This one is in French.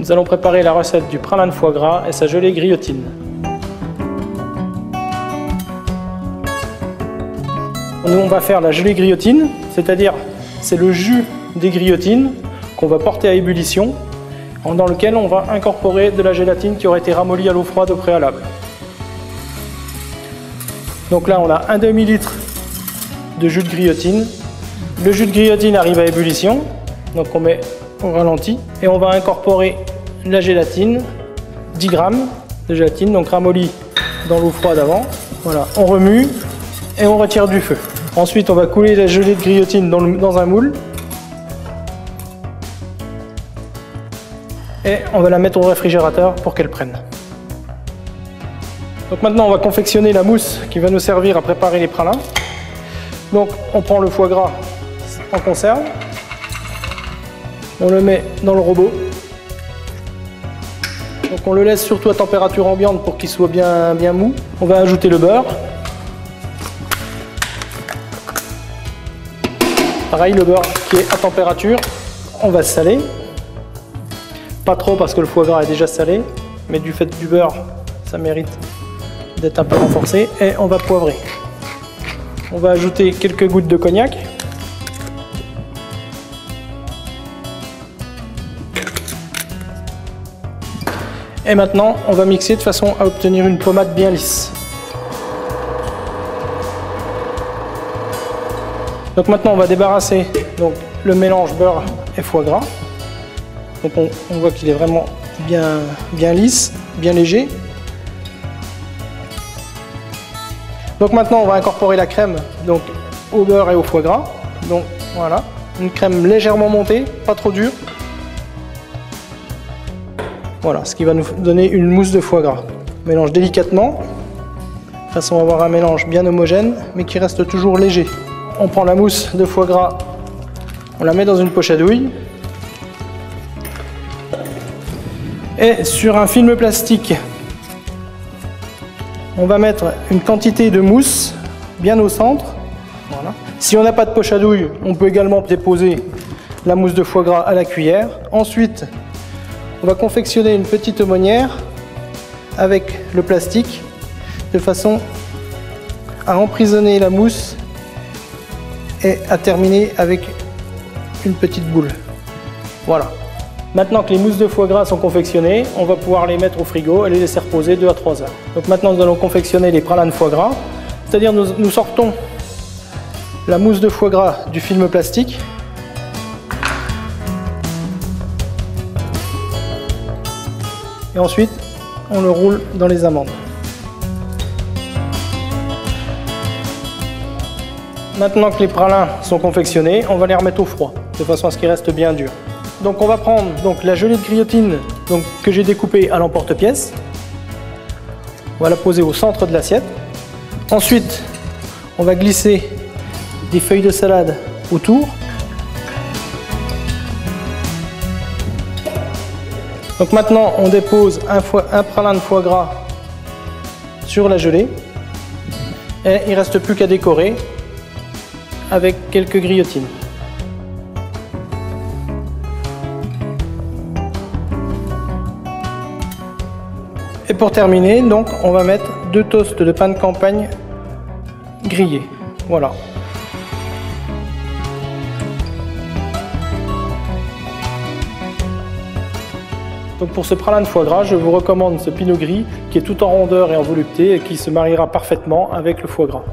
Nous allons préparer la recette du pralin de foie gras et sa gelée griotine. Nous, on va faire la gelée griotine, c'est-à-dire c'est le jus des griotines qu'on va porter à ébullition, dans lequel on va incorporer de la gélatine qui aurait été ramollie à l'eau froide au préalable. Donc là, on a un demi-litre de jus de griotine. Le jus de griotine arrive à ébullition, donc on met au ralenti et on va incorporer la gélatine, 10 grammes de gélatine, donc ramollie dans l'eau froide avant. Voilà, on remue et on retire du feu. Ensuite, on va couler la gelée de griotine dans un moule et on va la mettre au réfrigérateur pour qu'elle prenne. Donc maintenant, on va confectionner la mousse qui va nous servir à préparer les pralins. Donc, on prend le foie gras en conserve, on le met dans le robot. Donc, on le laisse surtout à température ambiante pour qu'il soit bien mou. On va ajouter le beurre. Pareil, le beurre qui est à température, on va saler. Pas trop parce que le foie gras est déjà salé, mais du fait du beurre, ça mérite d'être un peu renforcé. Et on va poivrer. On va ajouter quelques gouttes de cognac. Et maintenant, on va mixer de façon à obtenir une pommade bien lisse. Donc maintenant, on va débarrasser le mélange beurre et foie gras. Donc on voit qu'il est vraiment bien lisse, bien léger. Donc maintenant, on va incorporer la crème au beurre et au foie gras. Donc voilà, une crème légèrement montée, pas trop dure. Voilà, ce qui va nous donner une mousse de foie gras. On mélange délicatement, de façon à avoir un mélange bien homogène, mais qui reste toujours léger. On prend la mousse de foie gras, on la met dans une poche à douille. Et sur un film plastique, on va mettre une quantité de mousse bien au centre. Voilà. Si on n'a pas de poche à douille, on peut également déposer la mousse de foie gras à la cuillère. Ensuite, on va confectionner une petite aumônière avec le plastique de façon à emprisonner la mousse et à terminer avec une petite boule. Voilà. Maintenant que les mousses de foie gras sont confectionnées, on va pouvoir les mettre au frigo et les laisser reposer 2 à 3 heures. Donc maintenant, nous allons confectionner les pralins de foie gras. C'est-à-dire nous sortons la mousse de foie gras du film plastique. Et ensuite, on le roule dans les amandes. Maintenant que les pralins sont confectionnés, on va les remettre au froid, de façon à ce qu'ils restent bien durs. Donc on va prendre la gelée de griotine que j'ai découpée à l'emporte-pièce. On va la poser au centre de l'assiette. Ensuite, on va glisser des feuilles de salade autour. Donc maintenant, on dépose un pralin de foie gras sur la gelée. Et il ne reste plus qu'à décorer avec quelques griotines. Et pour terminer, on va mettre 2 toasts de pain de campagne grillés. Voilà. Donc pour ce pralin de foie gras, je vous recommande ce pinot gris qui est tout en rondeur et en volupté et qui se mariera parfaitement avec le foie gras.